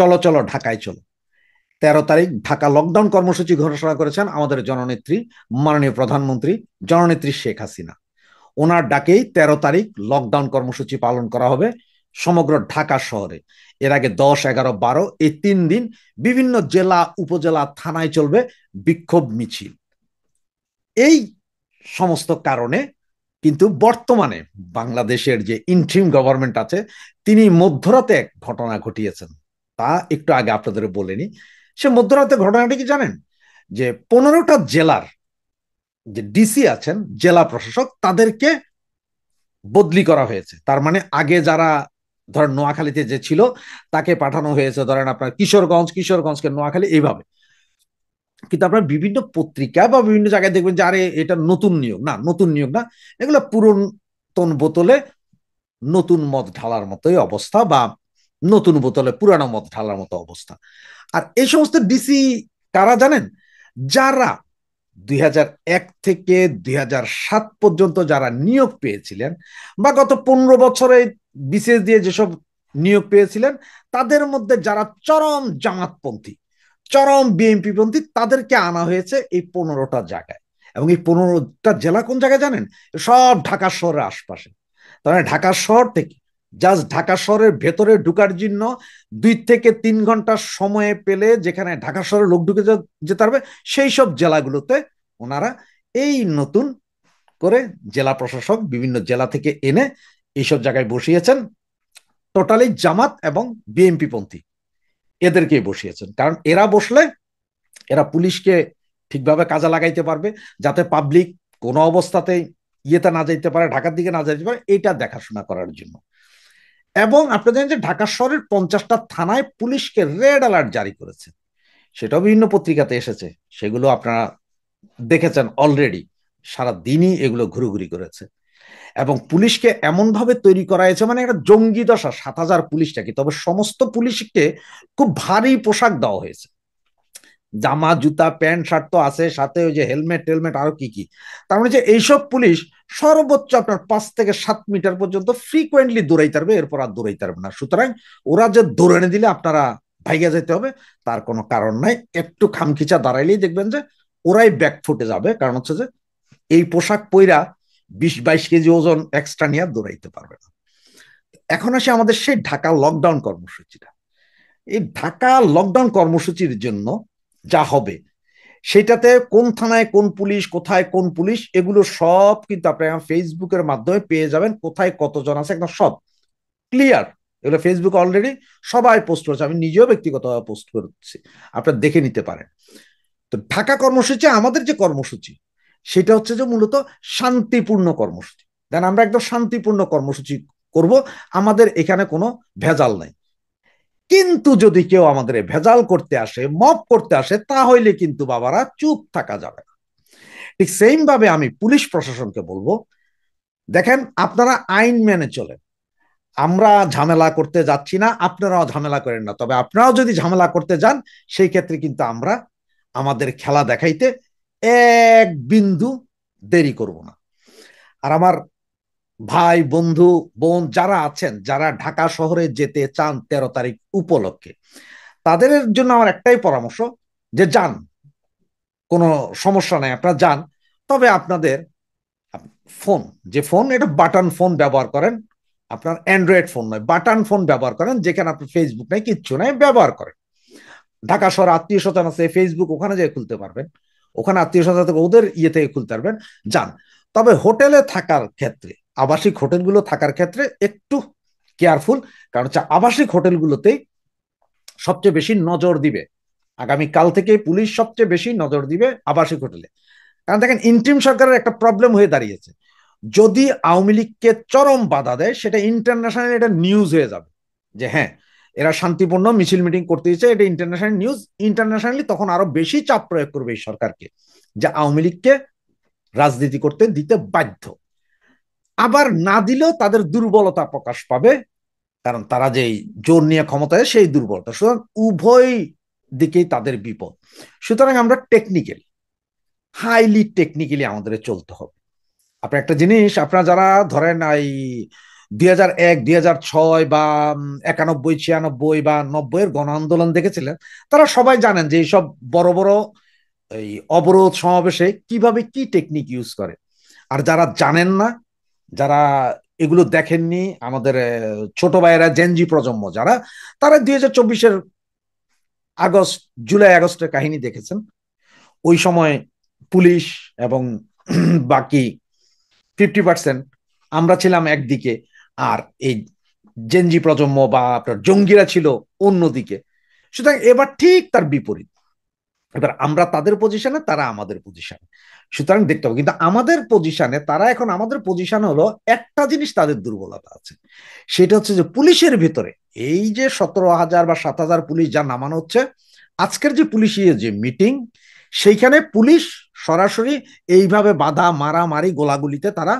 চলো চলো ঢাকায় চলো। 13 তারিখ ঢাকা লকডাউন কর্মসূচি ঘোষণা করেছেন আমাদের জননেত্রী, মাননীয় প্রধানমন্ত্রী জননেত্রী শেখ হাসিনা। ওনার ডাকেই 13 তারিখ লকডাউন কর্মসূচি পালন করা হবে সমগ্র ঢাকা শহরে। এর আগে 10, 11, 12 এই 3 দিন বিভিন্ন জেলা, উপজেলা, থানায় চলবে বিক্ষোভ মিছিল। এই সমস্ত কারণে কিন্তু বর্তমানে বাংলাদেশের যে ইন্ট্রিম গভর্নমেন্ট আছে, তিনি মধ্যরাতে এক ঘটনা ঘটিয়েছেন। তা একটু আগে আপনাদের বলেনি। সে মধ্যরাতে ঘটনাটি কি জানেন? যে 15টা জেলার যে ডিসি আছেন, জেলা প্রশাসক, তাদেরকে বদলি করা হয়েছে। তার মানে আগে যারা ধরেন নোয়াখালীতে যে ছিল তাকে পাঠানো হয়েছে ধরেন আপনার কিশোরগঞ্জ, কিশোরগঞ্জকে নোয়াখালী, এইভাবে। কিন্তু আপনার বিভিন্ন পত্রিকা বা বিভিন্ন জায়গায় দেখবেন যে আরে এটা নতুন নিয়োগ না, নতুন নিয়োগ না, এগুলো পুরাতন বোতলে নতুন মদ ঢালার মতোই অবস্থা, বা নতুন বোতলে পুরানো মদ ঢালার মতো অবস্থা। আর এই সমস্ত ডিসি কারা জানেন? যারা 2001 থেকে 2007 পর্যন্ত যারা নিয়োগ পেয়েছিলেন, বা গত 15 বছরে বিশেষ দিয়ে যেসব নিয়োগ পেয়েছিলেন, তাদের মধ্যে যারা চরম জামাতপন্থী, চরম বিএনপি পন্থী, তাদেরকে আনা হয়েছে এই 15টা জায়গায়। এবং এই 15টা জেলা কোন জায়গায় জানেন? সব ঢাকা শহরের আশপাশে। তার মানে ঢাকা শহর থেকে জাস্ট ঢাকা শহরের ভেতরে ঢুকার জন্য 2 থেকে 3 ঘন্টা সময় পেলে যেখানে ঢাকা শহরে লোক ঢুকে যেতে পারবে, সেই সব জেলাগুলোতে ওনারা এই নতুন করে জেলা প্রশাসক বিভিন্ন জেলা থেকে এনে এইসব জায়গায় বসিয়েছেন। টোটালি জামাত এবং বিএনপি পন্থী এদেরকে বসিয়েছেন। কারণ এরা বসলে এরা পুলিশকে ঠিকভাবে কাজে লাগাইতে পারবে, যাতে পাবলিক কোনো অবস্থাতেই ইয়েতে না যাইতে পারে, ঢাকার দিকে না যাইতে পারে, এটা দেখাশোনা করার জন্য। এবং আপনি জানেন যে ঢাকা শহরের 50টা থানায় পুলিশকে রেড অ্যালার্ট জারি করেছে। সেটাও বিভিন্ন পত্রিকাতে এসেছে, সেগুলো আপনারা দেখেছেন অলরেডি। সারা দিনই এগুলো ঘুরোঘুরি করেছে। এবং পুলিশকে এমন ভাবে তৈরি করা হয়েছে, মানে একটা জঙ্গি দশা। 7,000 পুলিশটা কি, তবে সমস্ত পুলিশকে খুব ভারী পোশাক দেওয়া হয়েছে, জামা, জুতা, প্যান্ট, শার্ট তো আছে, সাথে ওই যে হেলমেট টেলমেট, আরো কি কি। তার মানে যে এইসব পুলিশ সর্বোচ্চ আপনার 5 থেকে 7 মিটার পর্যন্ত ফ্রিকোয়েন্টলি দৌড়াইতে পারবে, এরপর আর দৌড়াইতে পারবে না। সুতরাং ওরা যে দৌড়ানে দিলে আপনারা ভাইগা যেতে হবে তার কোনো কারণ নাই। একটু খামখিচা দাঁড়াইলেই দেখবেন যে ওরাই ব্যাক ফুটে যাবে। কারণ হচ্ছে যে এই পোশাক পইরা 20-22 কেজি ওজন এক্সট্রা নিয়ে দৌড়াইতে পারবে না। এখন আসে আমাদের সেই ঢাকা লকডাউন কর্মসূচিটা। এই ঢাকা লকডাউন কর্মসূচির জন্য যা হবে, সেটাতে কোন থানায় কোন পুলিশ, কোথায় কোন পুলিশ, এগুলো সব কিন্তু আপনারা ফেসবুকের মাধ্যমে পেয়ে যাবেন। কোথায় কতজন আছে একদম সব ক্লিয়ার। এগুলো ফেসবুক অলরেডি সবাই পোস্ট করেছে, আমি নিজেও ব্যক্তিগতভাবে পোস্ট করছি, আপনারা দেখে নিতে পারেন। তো ঢাকা কর্মসূচি, আমাদের যে কর্মসূচি, সেটা হচ্ছে যে মূলত শান্তিপূর্ণ কর্মসূচি। দেন আমরা একদম শান্তিপূর্ণ কর্মসূচি করব, আমাদের এখানে কোনো ভেজাল নাই। কিন্তু যদি কেউ আমাদের ভেজাল করতে আসে, মব করতে আসে, তাহলে কিন্তু বাবারা চুপ থাকা যাবে না। ঠিক সেম ভাবে আমি পুলিশ প্রশাসনকে বলবো, দেখেন আপনারা আইন মেনে চলেন। আমরা ঝামেলা করতে যাচ্ছি না, আপনারাও ঝামেলা করেন না। তবে আপনারাও যদি ঝামেলা করতে যান, সেই ক্ষেত্রে কিন্তু আমরা আমাদের খেলা দেখাইতে এক বিন্দু দেরি করব না। আর আমার ভাই, বন্ধু, বোন যারা আছেন, যারা ঢাকা শহরে যেতে চান 13 তারিখ উপলক্ষে, তাদের জন্য আমার একটাই পরামর্শ, যে যান, কোনো সমস্যা নাই, আপনারা যান। তবে আপনাদের ফোন, যে ফোন, এটা বাটন ফোন ব্যবহার করেন। আপনার অ্যান্ড্রয়েড ফোন নয়, বাটন ফোন ব্যবহার করেন, যেখানে আপনার ফেসবুক নাই, কিচ্ছু নাই, ব্যবহার করেন। ঢাকা শহরে আত্মীয় স্বজন আছে, ফেসবুক ওখানে যেয়ে খুলতে পারবেন, ওখানে আত্মীয় স্বজন থেকে ওদের ইয়ে থেকে খুলতে পারবেন, যান। তবে হোটেলে থাকার ক্ষেত্রে, আবাসিক হোটেলগুলো থাকার ক্ষেত্রে একটু কেয়ারফুল। কারণ হচ্ছে আবাসিক হোটেলগুলোতেই সবচেয়ে বেশি নজর দিবে, আগামীকাল থেকে পুলিশ সবচেয়ে বেশি নজর দিবে আবাসিক হোটেলে। কারণ দেখেন, ইন্টিম সরকারের একটা প্রবলেম হয়ে দাঁড়িয়েছে, যদি আওয়ামী লীগকে চরম বাধা দেয়, সেটা ইন্টারন্যাশনাল এটা নিউজ হয়ে যাবে, যে হ্যাঁ এরা শান্তিপূর্ণ মিছিল মিটিং করতে দিচ্ছে, এটা ইন্টারন্যাশনাল নিউজ। ইন্টারন্যাশনালি তখন আরো বেশি চাপ প্রয়োগ করবে এই সরকারকে, যে আওয়ামী লীগকে রাজনীতি করতে দিতে বাধ্য। আবার না দিলেও তাদের দুর্বলতা প্রকাশ পাবে, কারণ তারা যেই জোর নিয়ে ক্ষমতায়, সেই দুর্বলতা। সুতরাং উভয় দিকেই তাদের বিপদ। সুতরাং আমরা টেকনিক্যালি, হাইলি টেকনিক্যালি আমাদের চলতে হবে। আপনার একটা জিনিস, আপনারা যারা ধরেন এই 2001, 2006 বা 91, 96 বা 90-এর গণ আন্দোলন দেখেছিলেন, তারা সবাই জানেন যে এইসব বড় বড় এই অবরোধ সমাবেশে কিভাবে কি টেকনিক ইউজ করে। আর যারা জানেন না, যারা এগুলো দেখেননি, আমাদের ছোট ভাইয়েরা, জেনজি প্রজন্ম যারা, তারা 2024-এর আগস্ট, জুলাই আগস্টের কাহিনী দেখেছেন। ওই সময় পুলিশ এবং বাকি 50% আমরা ছিলাম একদিকে, আর এই জেনজি প্রজন্ম বা আপনার জঙ্গিরা ছিল অন্যদিকে। সুতরাং এবার ঠিক তার বিপরীত। এবার আমরা তাদের পজিশনে, তারা আমাদের পজিশনে। সুতরাং দেখতে হবে, কিন্তু আমাদের পজিশনে তারা, এখন আমাদের পজিশন হলো একটা জিনিস তাদের দুর্বলতা আছে, সেটা হচ্ছে যে পুলিশের ভিতরে এই যে 17,000 বা 7,000 পুলিশ যা নামানো হচ্ছে, আজকের যে পুলিশি যে মিটিং, সেইখানে পুলিশ সরাসরি এইভাবে বাধা, মারামারি, গোলাগুলিতে তারা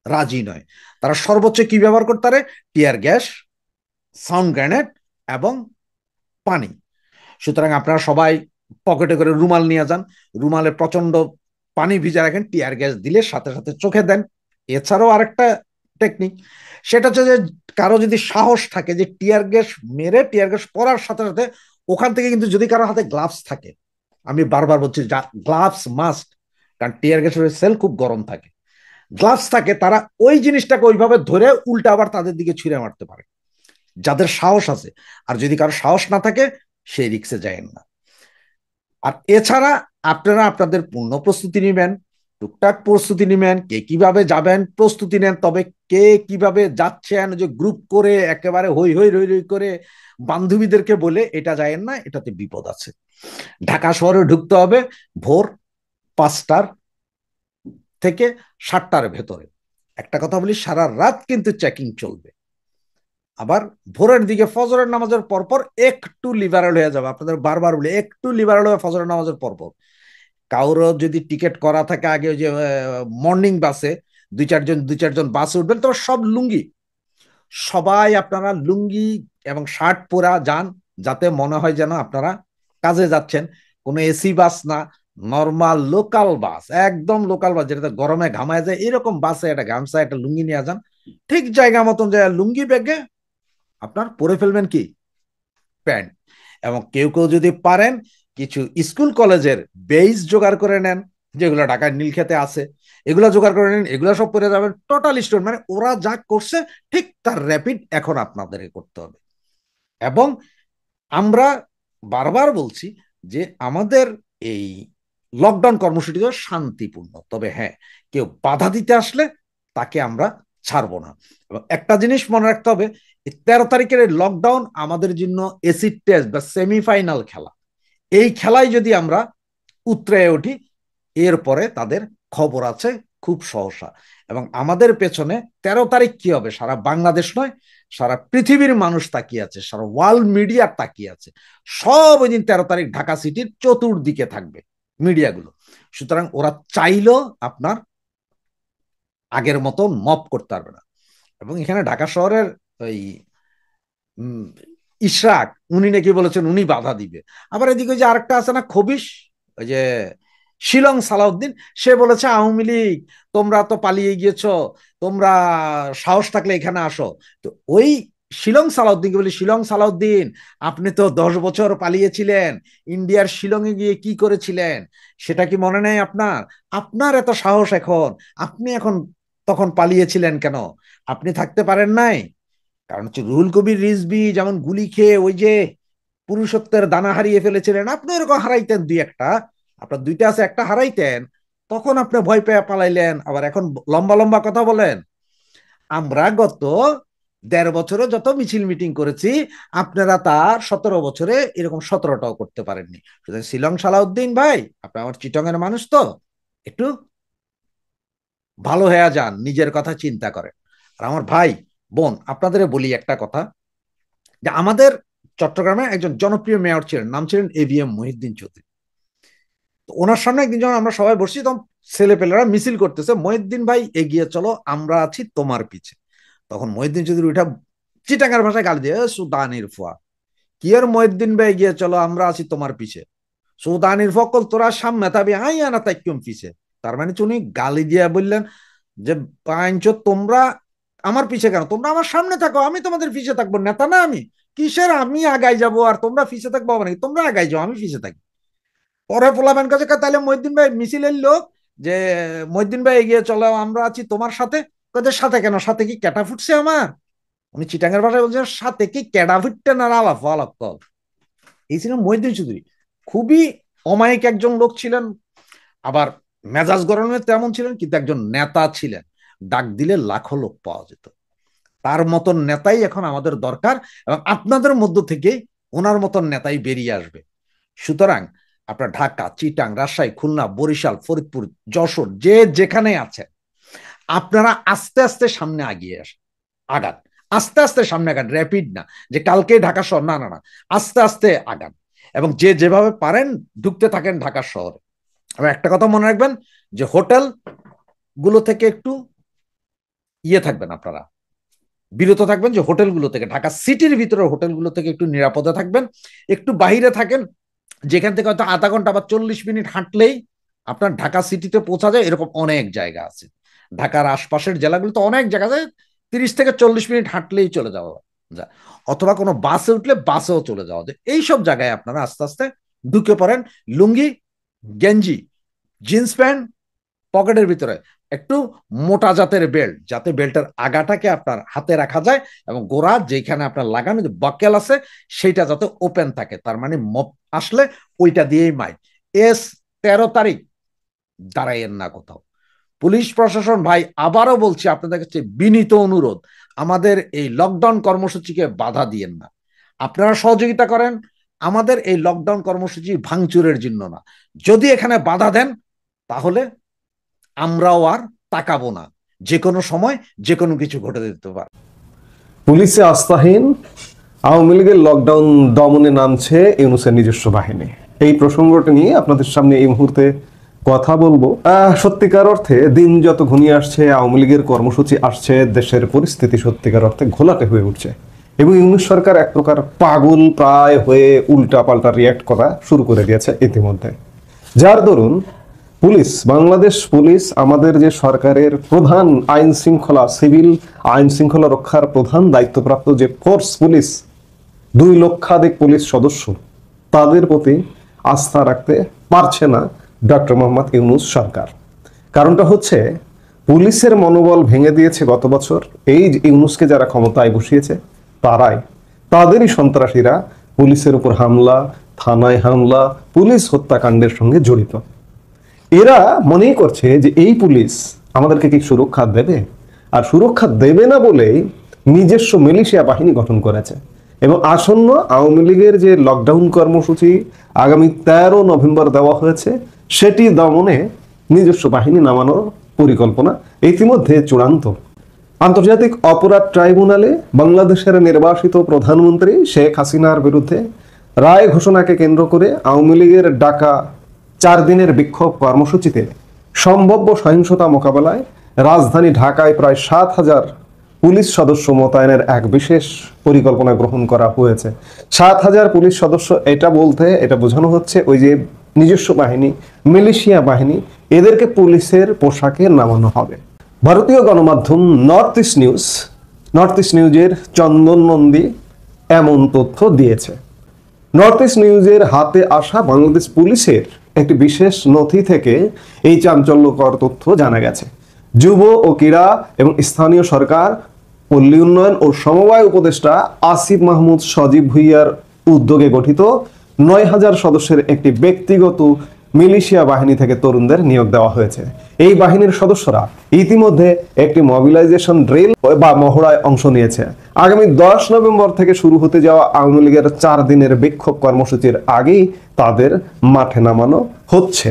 রাজি নয়। তারা সর্বোচ্চ কি ব্যবহার করতে পারে? টিয়ার গ্যাস, সাউন্ড গ্রেনেড এবং পানি। সুতরাং আপনারা সবাই পকেটে করে রুমাল নিয়ে যান, রুমালে প্রচন্ড পানি ভিজা রাখেন, টিয়ার গ্যাস দিলে সাথে সাথে চোখে দেন। এছাড়াও আরেকটা টেকনিক, সেটা হচ্ছে যে কারো যদি সাহস থাকে যে টিয়ার গ্যাস মেরে, টিয়ার গ্যাস পড়ার সাথে সাথে ওখান থেকে কিন্তু, যদি কারো হাতে গ্লাভস থাকে, আমি বারবার বলছি গ্লাভস মাস্ট, কারণ টিয়ার গ্যাসের সেল খুব গরম থাকে, গ্লাভস থাকে, তারা ওই জিনিসটাকে ওইভাবে ধরে উল্টা আবার তাদের দিকে ছুঁড়ে মারতে পারে, যাদের সাহস আছে। আর যদি কারো সাহস না থাকে, সেই রিক্সে যায় না। আর এছাড়া আপনারা আপনাদের পূর্ণ প্রস্তুতি নেবেন, টুকটাক প্রস্তুতি নেবেন, কে কিভাবে যাবেন প্রস্তুতি নেন, তবে কে কিভাবে যাচ্ছেন যে গ্রুপ করে একেবারে হই হই রই রই করে বান্ধবীদেরকে বলে এটা যায়েন না, এটাতে বিপদ আছে। ঢাকা শহরে ঢুকতে হবে ভোর 5টার থেকে 7টার ভেতরে। একটা কথা বলি, সারা রাত কিন্তু চেকিং চলবে। আবার ভোরের দিকে ফজরের নামাজের পরপর একটু লিবারেল হয়ে যাবে, আপনাদের বারবার বলি একটু লিবারেল হবে ফজরের নামাজের পরপর। কারো যদি টিকিট করা থাকে আগে, ওই যে মর্নিং বাসে দুই চারজন বাসে উঠবেন, তো সব লুঙ্গি, সবাই আপনারা লুঙ্গি এবং শার্ট পরা যান, যাতে মনে হয় যেন আপনারা কাজে যাচ্ছেন। কোনো এসি বাস না, নর্মাল লোকাল বাস, একদম লোকাল বাস, যেটাতে গরমে ঘামায় যায়, এরকম বাসে একটা গামছা, একটা লুঙ্গি নিয়ে যান। ঠিক জায়গা মতন যায়, লুঙ্গি ব্যাগে আপনার পরে ফেলবেন কি প্যান্ট। এবং কেউ কেউ যদি পারেন, কিছু স্কুল কলেজের বেইস জোগাড় করে নেন, যেগুলো ঢাকার নীলক্ষেতে আছে, এগুলো জোগাড় করে নেন, এগুলো সব পরে যাবেন টোটাল স্টোন, মানে ওরা যা করছে ঠিক তার র্যাপিড এখন আপনাদের করতে হবে। এবং আমরা বারবার বলছি যে আমাদের এই লকডাউন কর্মসূচি শান্তিপূর্ণ, তবে হ্যাঁ, কেউ বাধা দিতে আসলে তাকে আমরা ছাড়বো না। এবং একটা জিনিস মনে রাখতে হবে, 13 তারিখের লকডাউন আমাদের জন্য এসিড টেস্ট বা সেমিফাইনাল খেলা। এই খেলায় যদি আমরা উতরে উঠি, এরপরে তাদের খবর আছে খুব সহসা। এবং আমাদের পেছনে 13 তারিখ কি হবে, সারা বাংলাদেশ নয়, সারা পৃথিবীর মানুষ তাকিয়ে আছে, সারা ওয়ার্ল্ড মিডিয়া তাকিয়ে আছে। সব ওই দিন 13 তারিখ ঢাকা সিটির চতুর্দিকে থাকবে মিডিয়াগুলো। সুতরাং ওরা চাইলেও আপনার আগের মতো মপ করতে পারবে না। এবং এখানে ঢাকা শহরের ওই ইশরাক, উনি নাকি বলেছেন উনি বাধা দিবে। আবার এদিকে যে আরেকটা আছে না খবিশ, ওই যে শিলং সালাউদ্দিন, সে বলেছে আওয়ামী লীগ তোমরা তো পালিয়ে গিয়েছ, তোমরা সাহস থাকলে এখানে আসো। তো ওই শিলং সালাউদ্দিনকে বলি, শিলং সালাউদ্দিন, আপনি তো 10 বছর পালিয়েছিলেন, ইন্ডিয়ার শিলংয়ে গিয়ে কি করেছিলেন সেটা কি মনে নেই আপনার? আপনার এত সাহস এখন, আপনি এখন তখন পালিয়েছিলেন কেন? আপনি থাকতে পারেন নাই? কারণ হচ্ছে রুহুল কবির রিজভী যেমন গুলি খেয়ে ওই যে পুরুষত্বের দানা হারিয়ে ফেলেছিলেন, আপনি এরকম হারাইতেন দুই একটা, আপনার দুইটা আছে, একটা হারাইতেন, তখন আপনি ভয় পেয়ে পালাইলেন, আবার এখন লম্বা লম্বা কথা বলেন। আমরা গত 1.5 বছরে যত মিছিল মিটিং করেছি, আপনারা তার 17 বছরে এরকম 17টাও করতে পারেননি। সুতরাং শিলং সালাউদ্দিন ভাই, আপনি আমার চিটং এর মানুষ তো, একটু ভালো হয়ে যান, নিজের কথা চিন্তা করেন। আর আমার ভাই বোন, আপনাদের বলি একটা কথা, যে আমাদের চট্টগ্রামে একজন জনপ্রিয় মেয়র ছিলেন, নাম ছিলেন এভিএম মহিউদ্দিন চৌধুরী। তো ওনার সামনে একদিন যখন আমরা সবাই বসছি, তখন ছেলেপেলেরা মিছিল করতেছে, মহিউদ্দিন ভাই এগিয়ে চলো, আমরা আছি তোমার পিছে। তখন মহিউদ্দিন চৌধুরী উঠা চিটাঙ্গার ভাষায় গালি দিয়ে, সুদানির ফুয়া, কি আর মহিউদ্দিন ভাই এগিয়ে চলো, আমরা আছি তোমার পিছে, সুদানির ফকল তোরা সামনে থাকবি, আই আনা তাইকুম পিছে। তার মানে উনি গালি দিয়ে বললেন যে পাঁচ তোমরা আমার পিছে কেন? তোমরা আমার সামনে থাকো, আমি তোমাদের পিছে থাকবো। নেতা না আমি? কিসের আমি আগাই যাব আর তোমরা পিছে থাকবো? নাকি তোমরা আগাই যাও, আমি পিছে থাকি। পরে পোলাবেন কাছে, তাহলে মহিউদ্দিন ভাই মিছিলের লোক, যে মহিউদ্দিন ভাই এগিয়ে চলো, আমরা আছি তোমার সাথে। তোদের সাথে কেন? সাথে কি ক্যাটা ফুটছে আমার? উনি চিটাঙ্গের ভাষায় বলছেন, সাথে কি ক্যাডা ফুটতে না আলাপ আলাপ। এই ছিলেন মহিউদ্দিন চৌধুরী। খুবই অমায়িক একজন লোক ছিলেন, আবার মেজাজ গরমে তেমন ছিলেন, কিন্তু একজন নেতা ছিলেন। ডাক দিলে লাখো লোক পাওয়া যেত। তার মতন নেতাই এখন আমাদের দরকার, এবং আপনাদের মধ্য থেকে ওনার মতন নেতাই বেরিয়ে আসবে। সুতরাং আপনার ঢাকা, চিটাং, রাজশাহী, খুলনা, বরিশাল, ফরিদপুর, যশোর, যে যেখানে আছে, আপনারা আস্তে আস্তে সামনে আগিয়ে আগান। আস্তে আস্তে সামনে আগান, র্যাপিড না যে কালকে ঢাকা শহর, না না না, আস্তে আস্তে আগান। এবং যে যেভাবে পারেন ঢুকতে থাকেন ঢাকা শহরে। এবং একটা কথা মনে রাখবেন, যে হোটেল গুলো থেকে একটু থাকবেন আপনারা, বিরত থাকবেন। যে হোটেলগুলো থেকে, ঢাকা সিটির ভিতরে হোটেলগুলো থেকে একটু নিরাপদে থাকবেন। একটু বাহিরে থাকেন, যেখান থেকে হয়তো আধা ঘন্টা বা 40 মিনিট হাঁটলেই আপনার ঢাকা সিটিতে পৌঁছা যায়। এরকম অনেক জায়গা আছে, ঢাকার আশপাশের জেলাগুলোতে অনেক জায়গা আছে, 30 থেকে 40 মিনিট হাঁটলেই চলে যাওয়া যায়। অথবা কোনো বাসে উঠলে বাসেও চলে যাওয়া যায়। এইসব জায়গায় আপনারা আস্তে আস্তে ঢুকে পড়েন। লুঙ্গি, গেঞ্জি, জিন্স প্যান্ট, পকেটের ভিতরে একটু মোটা জাতের বেল্ট, যাতে বেল্টের আগাটাকে আপনার হাতে রাখা যায়, এবং গোড়া যেখানে আপনার লাগানো যে বাকেল আছে সেইটা যাতে ওপেন থাকে। তার মানে মপ আসলে ওইটা দিয়েই মাই। 13 তারিখ দাঁড়াইয়েন না কোথাও। পুলিশ প্রশাসন ভাই, আবারও বলছি আপনাদের কাছে বিনীত অনুরোধ, আমাদের এই লকডাউন কর্মসূচিকে বাধা দিয়েন না। আপনারা সহযোগিতা করেন, আমাদের এই লকডাউন কর্মসূচি ভাঙচুরের জন্য না। যদি এখানে বাধা দেন, তাহলে আমরাও আর তাকাবো না। যে কোনো সময় যে কোনো কিছু ঘটে যেতে পারে। পুলিশে আস্থাহীন, আওয়ামী লীগের লকডাউন দমনে নামছে ইউনূসের নিজস্ব বাহিনী। এই প্রসঙ্গটা নিয়ে আপনাদের সামনে এই মুহূর্তে কথা বলবো। সত্যিকার অর্থে দিন যত ঘনিয়ে আসছে, আওয়ামী লীগের কর্মসূচি আসছে, দেশের পরিস্থিতি সত্যিকার অর্থে ঘোলাটে হয়ে উঠছে, এবং ইউনূস সরকার এক প্রকার পাগল প্রায় হয়ে উল্টা পাল্টা রিয়াক্ট করা শুরু করে দিয়েছে ইতিমধ্যে। যার দরুন পুলিশ, বাংলাদেশ পুলিশ, আমাদের যে সরকারের প্রধান আইন শৃঙ্খলা, সিভিল আইন শৃঙ্খলা রক্ষার প্রধান দায়িত্বপ্রাপ্ত যে ফোর্স পুলিশ, 2 লক্ষাধিক পুলিশ সদস্য, তাদের প্রতি আস্থা রাখতে পারছে না ডক্টর মোহাম্মদ ইউনূস সরকার। কারণটা হচ্ছে, পুলিশের মনোবল ভেঙে দিয়েছে গত বছর এই যে ইউনূসকে যারা ক্ষমতায় বসিয়েছে তারাই, তাদেরই সন্ত্রাসীরা পুলিশের উপর হামলা, থানায় হামলা, পুলিশ হত্যাকাণ্ডের সঙ্গে জড়িত। এরা মনেই করছে যে এই পুলিশ আমাদেরকে কি সুরক্ষা দেবে, আর সুরক্ষা দেবে না বলেই নিজস্ব মিলিশিয়া বাহিনী গঠন করেছে। এবং আসন্ন আওয়ামী লীগের যে লকডাউন কর্মসূচি আগামী 13 নভেম্বর দেওয়া হয়েছে, সেটি দমনে নিজস্ব বাহিনী নামানোর পরিকল্পনা ইতিমধ্যে চূড়ান্ত। আন্তর্জাতিক অপরাধ ট্রাইব্যুনালে বাংলাদেশের নির্বাসিত প্রধানমন্ত্রী শেখ হাসিনার বিরুদ্ধে রায় ঘোষণাকে কেন্দ্র করে আওয়ামী লীগের ডাকা 4 দিনের বিক্ষোভ কর্মসূচিতে সম্ভাব্য সহিংসতা মোকাবেলায় রাজধানী ঢাকায় প্রায় 7,000 পুলিশ সদস্য মোতায়েনের এক বিশেষ পরিকল্পনা গ্রহণ করা হয়েছে। 7,000 পুলিশ সদস্য, এটা বলতে এটা বোঝানো হচ্ছে ওই যে নিজস্ব বাহিনী, মিলিশিয়া বাহিনী, এদেরকে পুলিশের পোশাকে নামানো হবে। ভারতীয় গণমাধ্যম নর্থ ইস্ট নিউজের চন্দন নন্দী এমন তথ্য দিয়েছে। নর্থ ইস্ট নিউজের হাতে আসা বাংলাদেশ পুলিশের একটি বিশেষ নথি থেকে এই চাঞ্চল্যকর তথ্য জানা গেছে। যুব ও ক্রীড়া এবং স্থানীয় সরকার, পল্লী উন্নয়ন ও সমবায় উপদেষ্টা আসিফ মাহমুদ সজীব ভুইয়ার উদ্যোগে গঠিত 9,000 সদস্যের একটি ব্যক্তিগত মিলিশিয়া বাহিনী থেকে তরুণদের নিয়োগ দেওয়া হয়েছে। এই বাহিনীর সদস্যরা ইতিমধ্যে একটি মোবিলাইজেশন ড্রিল বা মহড়ায় অংশ নিয়েছে। আগামী 10 নভেম্বর থেকে শুরু হতে যাওয়া আওয়ামী লীগের 4 দিনের বিক্ষোভ কর্মসূচির আগেই তাদের মাঠে নামানো হচ্ছে।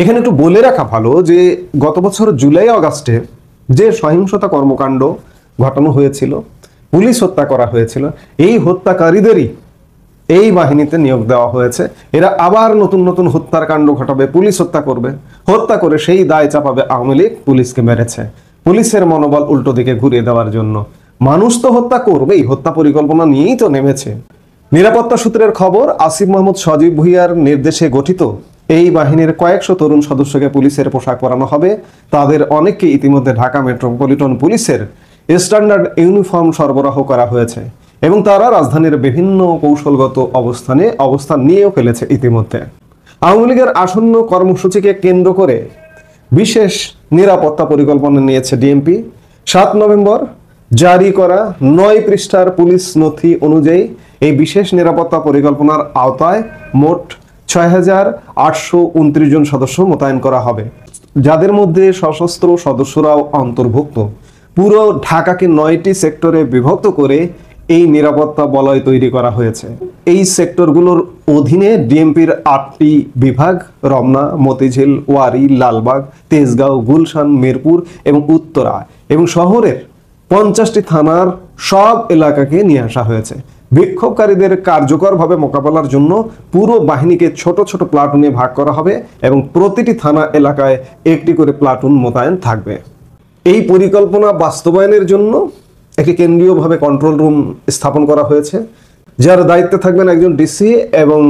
এখানে একটু বলে রাখা ভালো যে গত বছর জুলাই আগস্টে যে সহিংসতা কর্মকাণ্ড ঘটানো হয়েছিল, পুলিশ হত্যা করা হয়েছিল, এই হত্যাকারীদেরই এই বাহিনীতে নিয়োগ দেওয়া হয়েছে। এরা আবার নতুন নতুন হত্যার কাণ্ড ঘটাবে, পুলিশ হত্যা করবে, হত্যা করে সেই দায় চাপাবে আওয়ামী লীগ পুলিশকে মেরেছে। পুলিশের মনোবল উল্টো দিকে ঘুরিয়ে দেওয়ার জন্য মানুষ তো হত্যা করবেই, হত্যা পরিকল্পনা নিয়েই তো নেমেছে। নিরাপত্তা সূত্রের খবর, আসিফ মাহমুদ সজীব ভুইয়ার নির্দেশে গঠিত এই বাহিনীর কয়েকশো তরুণ সদস্যকে পুলিশের পোশাক পরানো হবে। তাদের অনেককে ইতিমধ্যে ঢাকা মেট্রোপলিটন পুলিশের স্ট্যান্ডার্ড ইউনিফর্ম সরবরাহ করা হয়েছে এবং তারা রাজধানীর বিভিন্ন কৌশলগত অবস্থান নিয়েও ফেলেছে ইতিমধ্যে। আওয়ামী লীগের আসন্ন কর্মসূচিকে কেন্দ্র করে বিশেষ নিরাপত্তা পরিকল্পনা নিয়েছে ডিএমপি। 7 নভেম্বর জারি করা 9 পৃষ্ঠার পুলিশ নথি অনুযায়ী এই বিশেষ নিরাপত্তা পরিকল্পনার আওতায় মোট 6,829 জন সদস্য মোতায়েন করা হবে, যাদের মধ্যে সশস্ত্র সদস্যরাও অন্তর্ভুক্ত। পুরো ঢাকাকে 9টি সেক্টরে বিভক্ত করে এই নিরাপত্তা বলয় তৈরি করা হয়েছে। এই সেক্টরগুলোর অধীনে ডিএমপির 8টি বিভাগ রমনা, মতিঝিল, ওয়ারী, লালবাগ, তেজগাঁও, গুলশান, মিরপুর এবং উত্তরা এবং শহরের 50টি থানার সব এলাকাকে নিয়ে আসা হয়েছে। বিক্ষোভকারীদের কার্যকরভাবে মোকাবেলার জন্য পুরো বাহিনীকে ছোট ছোট প্লাটুনে ভাগ করা হবে এবং প্রতিটি থানা এলাকায় একটি করে প্লাটুন মোতায়েন থাকবে। এই পরিকল্পনা বাস্তবায়নের জন্য একটি কেন্দ্রীয়ভাবে কন্ট্রোল রুম স্থাপন করা হয়েছে, যার দায়িত্বে থাকবেন একজন ডিসি এবং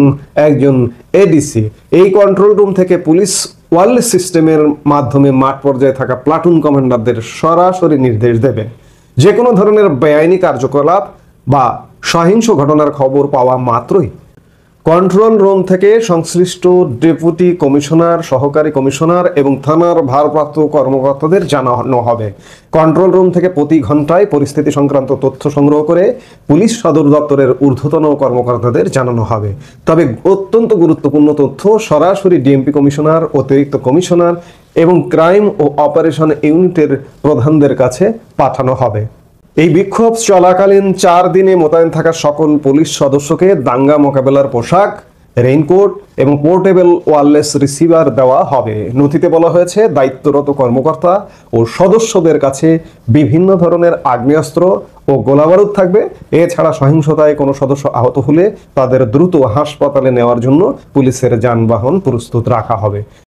একজন এডিসি। এই কন্ট্রোল রুম থেকে পুলিশ ওয়্যারলেস সিস্টেমের মাধ্যমে মাঠ পর্যায়ে থাকা প্লাটুন কমান্ডারদের সরাসরি নির্দেশ দেবে। যে কোনো ধরনের বেআইনি কার্যকলাপ বা সহিংস ঘটনার খবর পাওয়া মাত্রই কন্ট্রোল রুম থেকে সংশ্লিষ্ট ডেপুটি কমিশনার, সহকারী কমিশনার এবং থানার ভারপ্রাপ্ত কর্মকর্তাদের জানানো হবে। কন্ট্রোল রুম থেকে প্রতি ঘন্টায় পরিস্থিতি সংক্রান্ত তথ্য সংগ্রহ করে পুলিশ সদর দপ্তরের ঊর্ধ্বতন কর্মকর্তাদের জানানো হবে। তবে অত্যন্ত গুরুত্বপূর্ণ তথ্য সরাসরি ডিএমপি কমিশনার, অতিরিক্ত কমিশনার এবং ক্রাইম ও অপারেশন ইউনিটের প্রধানদের কাছে পাঠানো হবে। এই বিক্ষোভ চলাকালীন 4 দিনে মোতায়েন থাকা সকল পুলিশ সদস্যকে দাঙ্গা মোকাবেলার পোশাক, রেইনকোট এবং পোর্টেবল ওয়্যারলেস রিসিভার দেওয়া হবে। নথিতে বলা হয়েছে দায়িত্বরত কর্মকর্তা ও সদস্যদের কাছে বিভিন্ন ধরনের আগ্নেয়াস্ত্র ও গোলাবারুদ থাকবে। এছাড়া সহিংসতায় কোনো সদস্য আহত হলে তাদের দ্রুত হাসপাতালে নেওয়ার জন্য পুলিশের যানবাহন প্রস্তুত রাখা হবে।